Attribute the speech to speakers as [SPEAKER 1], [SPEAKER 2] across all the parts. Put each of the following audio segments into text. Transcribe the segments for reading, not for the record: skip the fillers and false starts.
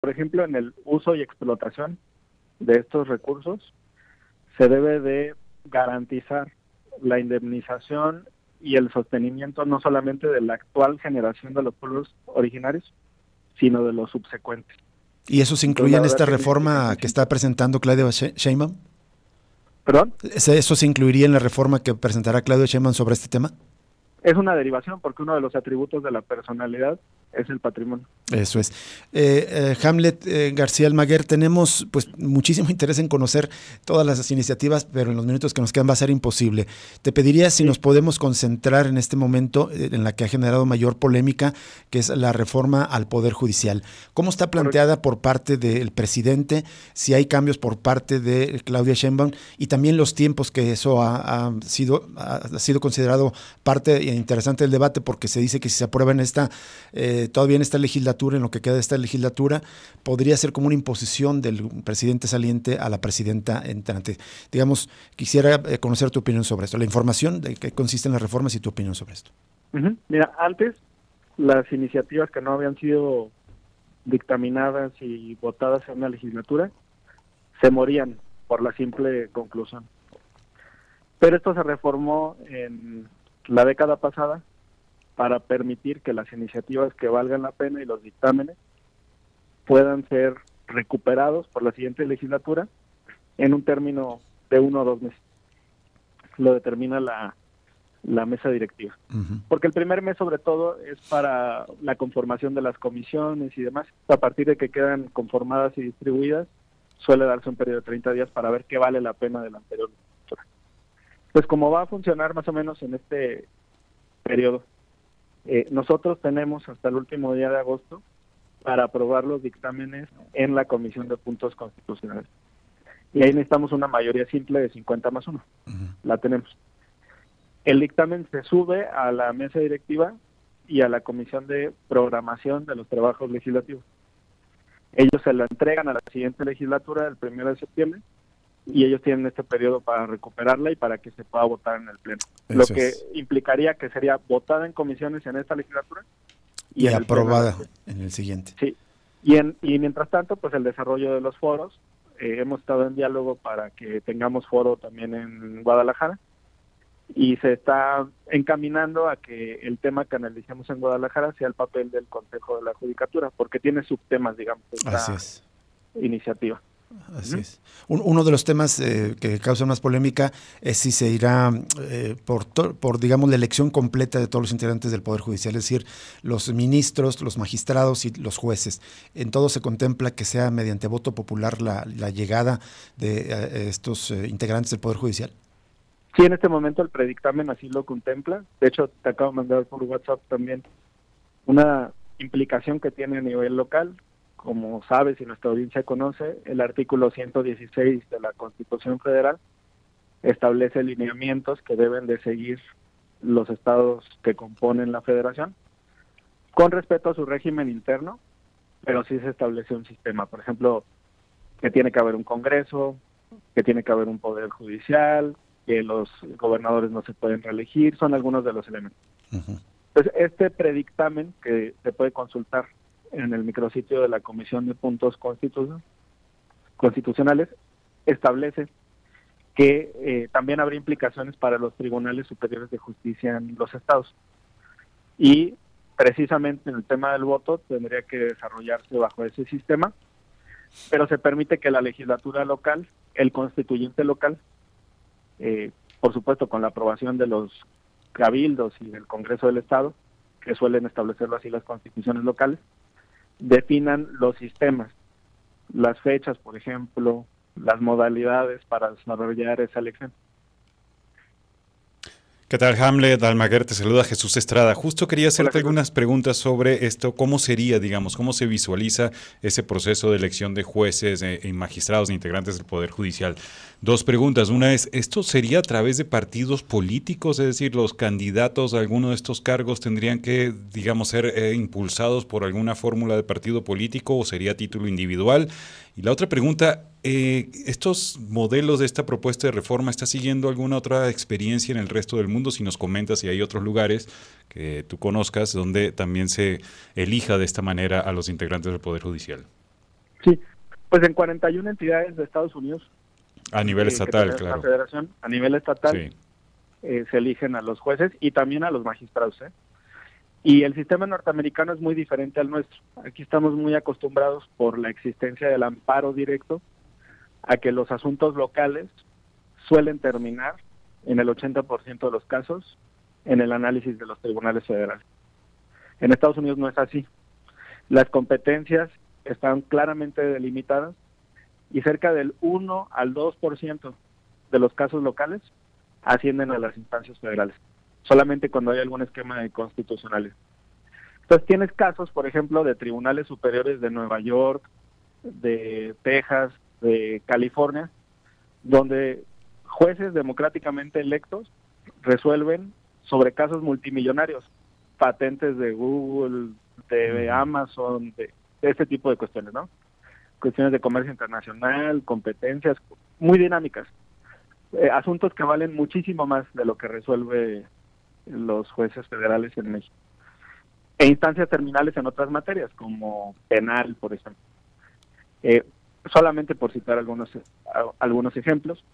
[SPEAKER 1] Por ejemplo, en el uso y explotación de estos recursos, se debe de garantizar la indemnización y el sostenimiento no solamente de la actual generación de los pueblos originarios, sino de los subsecuentes.
[SPEAKER 2] ¿Y eso se
[SPEAKER 1] Entonces,
[SPEAKER 2] incluye
[SPEAKER 1] la
[SPEAKER 2] en
[SPEAKER 1] verdad
[SPEAKER 2] esta
[SPEAKER 1] tiene
[SPEAKER 2] reforma que
[SPEAKER 1] implicaciones.
[SPEAKER 2] está presentando Claudia Sheinbaum?
[SPEAKER 1] ¿Perdón?
[SPEAKER 2] ¿Eso se incluiría en la reforma que presentará Claudia Sheinbaum sobre este tema?
[SPEAKER 1] Es una derivación porque uno de los atributos de la personalidad es el patrimonio.
[SPEAKER 2] Eso es. Hamlet García Almaguer, tenemos pues muchísimo interés en conocer todas las iniciativas, pero en los minutos que nos quedan va a ser imposible. Te pediría si
[SPEAKER 1] Sí.
[SPEAKER 2] nos podemos concentrar en este momento en la que ha generado mayor polémica, que es la reforma al Poder Judicial. ¿Cómo está planteada por parte del presidente? Si hay cambios por parte de Claudia Sheinbaum y también los tiempos que eso ha sido considerado parte interesante del debate, porque se dice que si se aprueba en todavía en esta legislatura, en lo que queda de esta legislatura, podría ser como una imposición del presidente saliente a la presidenta entrante. Digamos, quisiera conocer tu opinión sobre esto, la información de qué consisten las reformas y tu opinión sobre esto.
[SPEAKER 1] Mira, antes las iniciativas que no habían sido dictaminadas y votadas en una legislatura se morían por la simple conclusión. Pero esto se reformó en la década pasada para permitir que las iniciativas que valgan la pena y los dictámenes puedan ser recuperados por la siguiente legislatura en un término de 1 o 2 meses. Lo determina la mesa directiva. Porque el primer mes, sobre todo, es para la conformación de las comisiones y demás. A partir de que quedan conformadas y distribuidas, suele darse un periodo de 30 días para ver qué vale la pena de la anterior legislatura. Pues como va a funcionar más o menos en este periodo, nosotros tenemos hasta el último día de agosto para aprobar los dictámenes en la Comisión de Puntos Constitucionales. Y ahí necesitamos una mayoría simple de 50+1. La tenemos. El dictamen se sube a la mesa directiva y a la Comisión de Programación de los Trabajos Legislativos. Ellos se la entregan a la siguiente legislatura, el 1 de septiembre, y ellos tienen este periodo para recuperarla y para que se pueda votar en el Pleno. Lo que implicaría que sería votada en comisiones en esta legislatura
[SPEAKER 2] y aprobada en el siguiente.
[SPEAKER 1] Sí. Y mientras tanto, pues el desarrollo de los foros. Hemos estado en diálogo para que tengamos foro también en Guadalajara y se está encaminando a que el tema que analicemos en Guadalajara sea el papel del Consejo de la Judicatura, porque tiene subtemas, digamos, esta iniciativa.
[SPEAKER 2] Así es. Uno de los temas que causa más polémica es si se irá por, digamos, la elección completa de todos los integrantes del Poder Judicial, es decir, los ministros, los magistrados y los jueces. En todo se contempla que sea mediante voto popular la llegada de estos integrantes del Poder Judicial.
[SPEAKER 1] Sí, en este momento el predictamen así lo contempla. De hecho, te acabo de mandar por WhatsApp también una implicación que tiene a nivel local. Como sabes y nuestra audiencia conoce, el artículo 116 de la Constitución Federal establece lineamientos que deben de seguir los estados que componen la federación, con respecto a su régimen interno, pero sí se establece un sistema, por ejemplo, que tiene que haber un Congreso, que tiene que haber un Poder Judicial, que los gobernadores no se pueden reelegir, son algunos de los elementos. Entonces, este predictamen que se puede consultar en el micrositio de la Comisión de Puntos Constitucionales establece que también habrá implicaciones para los tribunales superiores de justicia en los estados. Y precisamente en el tema del voto tendría que desarrollarse bajo ese sistema, pero se permite que la legislatura local, el constituyente local, por supuesto con la aprobación de los cabildos y del Congreso del Estado, que suelen establecerlo así las constituciones locales, definan los sistemas, las fechas, por ejemplo, las modalidades para desarrollar esa elección.
[SPEAKER 3] ¿Qué tal, Hamlet Almaguer? Te saluda Jesús Estrada. Justo quería hacerte algunas preguntas sobre esto. ¿Cómo sería, digamos, cómo se visualiza ese proceso de elección de jueces y magistrados e integrantes del Poder Judicial? Dos preguntas. Una es, ¿esto sería a través de partidos políticos? Es decir, ¿los candidatos a alguno de estos cargos tendrían que, digamos, ser impulsados por alguna fórmula de partido político o sería a título individual? Y la otra pregunta, ¿estos modelos de esta propuesta de reforma está siguiendo alguna otra experiencia en el resto del mundo? Si nos comentas si hay otros lugares que tú conozcas donde también se elija de esta manera a los integrantes del Poder Judicial.
[SPEAKER 1] Sí, pues en 41 entidades de Estados Unidos.
[SPEAKER 3] A nivel estatal,
[SPEAKER 1] que
[SPEAKER 3] claro.
[SPEAKER 1] La federación, a nivel estatal,
[SPEAKER 3] Sí.
[SPEAKER 1] Se eligen a los jueces y también a los magistrados. Y el sistema norteamericano es muy diferente al nuestro. Aquí estamos muy acostumbrados por la existencia del amparo directo a que los asuntos locales suelen terminar, en el 80% de los casos, en el análisis de los tribunales federales. En Estados Unidos no es así. Las competencias están claramente delimitadas y cerca del 1 al 2% de los casos locales ascienden a las instancias federales, solamente cuando hay algún esquema de constitucionalidad. Entonces tienes casos, por ejemplo, de tribunales superiores de Nueva York, de Texas, de California, donde jueces democráticamente electos resuelven sobre casos multimillonarios, patentes de Google, de Amazon, de este tipo de cuestiones, ¿no? Cuestiones de comercio internacional, competencias muy dinámicas, asuntos que valen muchísimo más de lo que resuelve los jueces federales en México. E instancias terminales en otras materias, como penal, por ejemplo. Solamente por citar algunos ejemplos.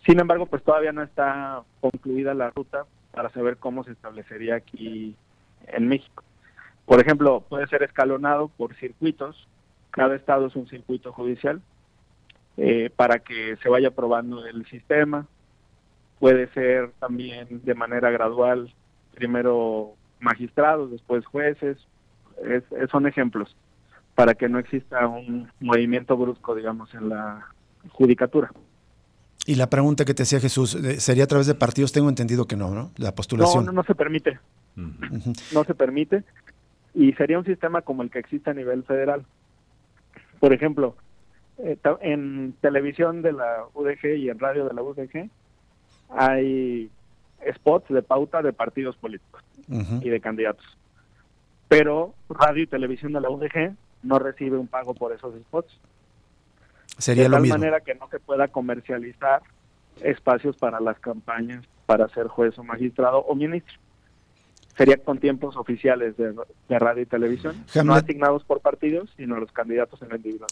[SPEAKER 1] Sin embargo, pues todavía no está concluida la ruta para saber cómo se establecería aquí en México. Por ejemplo, puede ser escalonado por circuitos. Cada estado es un circuito judicial, para que se vaya probando el sistema. Puede ser también de manera gradual, primero magistrados, después jueces. Son ejemplos, para que no exista un movimiento brusco, digamos, en la judicatura.
[SPEAKER 2] Y la pregunta que te hacía Jesús, ¿sería a través de partidos? Tengo entendido que no, ¿no? La postulación.
[SPEAKER 1] No se permite.
[SPEAKER 3] Uh-huh.
[SPEAKER 1] No se permite. Y sería un sistema como el que existe a nivel federal. Por ejemplo, en televisión de la UDG y en radio de la UDG hay spots de pauta de partidos políticos y de candidatos. Pero radio y televisión de la UDG no recibe un pago por esos spots.
[SPEAKER 2] Sería lo mismo.
[SPEAKER 1] De tal manera que no se pueda comercializar espacios para las campañas para ser juez o magistrado o ministro. Sería con tiempos oficiales de radio y televisión, no asignados por partidos, sino los candidatos en lo individual.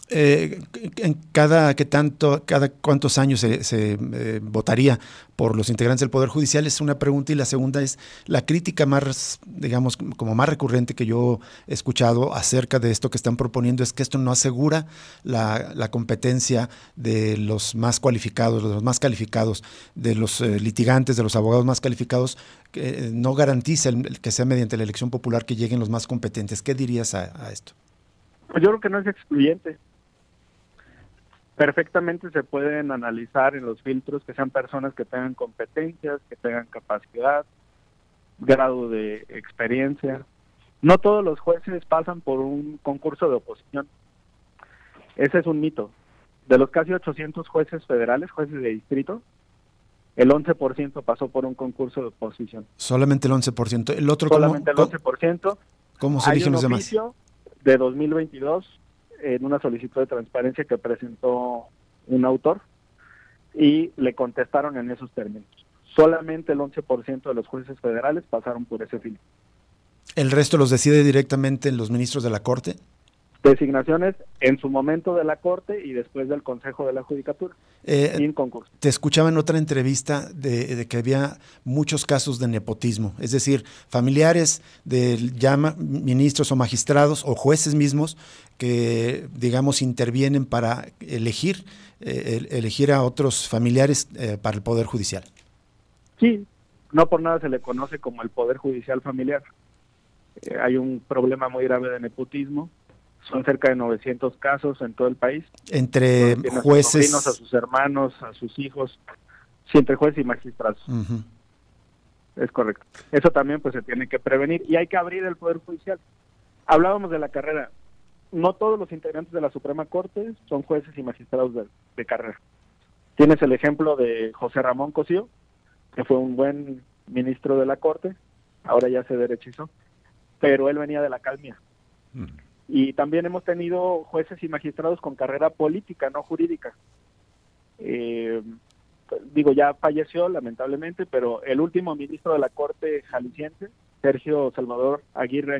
[SPEAKER 2] ¿Cada cuántos años se votaría por los integrantes del Poder Judicial? Es una pregunta. Y la segunda es la crítica más, digamos, como más recurrente que yo he escuchado acerca de esto que están proponiendo, es que esto no asegura la competencia de los más cualificados, de los más calificados, de los litigantes, de los abogados más calificados, que no garantiza que sea mediante la elección popular que lleguen los más competentes. ¿Qué dirías a esto?
[SPEAKER 1] Pues yo creo que no es excluyente. Perfectamente se pueden analizar en los filtros que sean personas que tengan competencias, que tengan capacidad, grado de experiencia. No todos los jueces pasan por un concurso de oposición. Ese es un mito. De los casi 800 jueces federales, jueces de distrito, el 11% pasó por un concurso de oposición.
[SPEAKER 2] Solamente el 11%. El otro,
[SPEAKER 1] solamente el 11%.
[SPEAKER 2] ¿Cómo se eligen los demás?
[SPEAKER 1] Hay un oficio de 2022 en una solicitud de transparencia que presentó un autor y le contestaron en esos términos. Solamente el 11% de los jueces federales pasaron por ese filtro.
[SPEAKER 2] ¿El resto los decide directamente los ministros de la Corte?
[SPEAKER 1] Designaciones en su momento de la Corte y después del Consejo de la Judicatura, sin concurso.
[SPEAKER 2] Te escuchaba en otra entrevista de que había muchos casos de nepotismo, es decir, familiares de ya ministros o magistrados o jueces mismos que, digamos, intervienen para elegir a otros familiares para el Poder Judicial.
[SPEAKER 1] Sí, no por nada se le conoce como el Poder Judicial familiar. Hay un problema muy grave de nepotismo. Son cerca de 900 casos en todo el país.
[SPEAKER 2] Entre jueces,
[SPEAKER 1] a sus hermanos, a sus hijos, sí, entre jueces y magistrados.
[SPEAKER 2] Uh-huh.
[SPEAKER 1] Es correcto. Eso también pues se tiene que prevenir y hay que abrir el Poder Judicial. Hablábamos de la carrera. No todos los integrantes de la Suprema Corte son jueces y magistrados de carrera. Tienes el ejemplo de José Ramón Cosío, que fue un buen ministro de la Corte, ahora ya se derechizó, pero él venía de la academia. Y también hemos tenido jueces y magistrados con carrera política, no jurídica. Ya falleció lamentablemente, pero el último ministro de la Corte jalisciense, Sergio Salvador Aguirre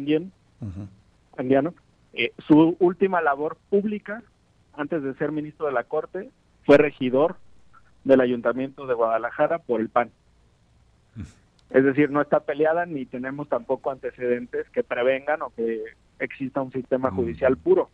[SPEAKER 1] Anguiano, su última labor pública antes de ser ministro de la Corte, fue regidor del Ayuntamiento de Guadalajara por el PAN. Es decir, no está peleada ni tenemos tampoco antecedentes que prevengan o que exista un sistema judicial puro.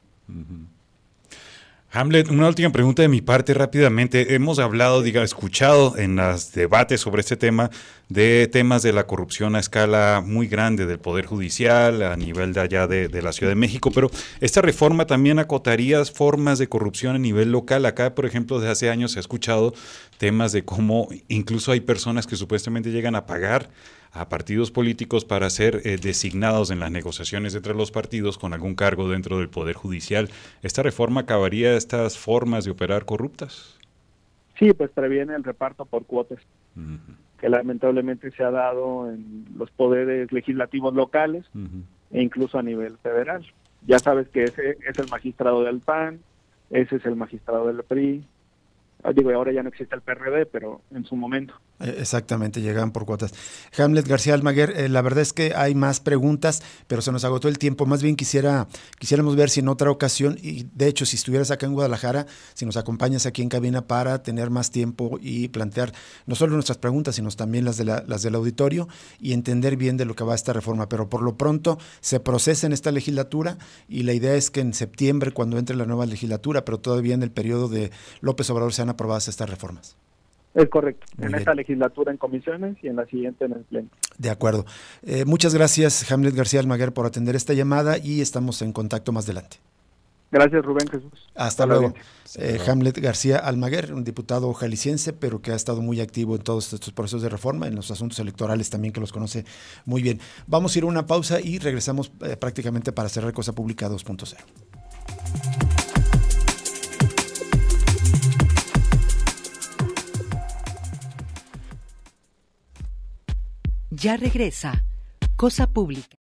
[SPEAKER 3] Hamlet, una última pregunta de mi parte rápidamente. Hemos hablado, escuchado en los debates sobre este tema de temas de la corrupción a escala muy grande del Poder Judicial, a nivel de allá de la Ciudad de México, pero esta reforma también acotaría formas de corrupción a nivel local. Acá, por ejemplo, desde hace años se ha escuchado temas de cómo incluso hay personas que supuestamente llegan a pagar a partidos políticos para ser designados en las negociaciones entre los partidos con algún cargo dentro del Poder Judicial. ¿Esta reforma acabaría estas formas de operar corruptas?
[SPEAKER 1] Sí, pues previene el reparto por cuotas, que lamentablemente se ha dado en los poderes legislativos locales e incluso a nivel federal. Ya sabes que ese es el magistrado del PAN, ese es el magistrado del PRI. Ahora ya no existe el PRD, pero en su momento.
[SPEAKER 2] Exactamente, llegaban por cuotas. Hamlet García Almaguer, la verdad es que hay más preguntas, pero se nos agotó el tiempo. Más bien quisiéramos ver si en otra ocasión, y de hecho si estuvieras acá en Guadalajara, si nos acompañas aquí en cabina para tener más tiempo y plantear no solo nuestras preguntas, sino también las del auditorio y entender bien de lo que va esta reforma. Pero por lo pronto se procesa en esta legislatura y la idea es que en septiembre, cuando entre la nueva legislatura, pero todavía en el periodo de López Obrador, sean aprobadas estas reformas.
[SPEAKER 1] Es correcto,
[SPEAKER 2] Muy
[SPEAKER 1] en
[SPEAKER 2] bien.
[SPEAKER 1] esta legislatura en comisiones y en la siguiente en el pleno.
[SPEAKER 2] De acuerdo. Muchas gracias, Hamlet García Almaguer, por atender esta llamada y estamos en contacto más adelante.
[SPEAKER 1] Gracias, Rubén Jesús.
[SPEAKER 2] Hasta luego. Hamlet García Almaguer, un diputado jalisciense, pero que ha estado muy activo en todos estos procesos de reforma, en los asuntos electorales también, que los conoce muy bien. Vamos a ir a una pausa y regresamos prácticamente para cerrar Cosa Pública 2.0.
[SPEAKER 4] Ya regresa Cosa Pública.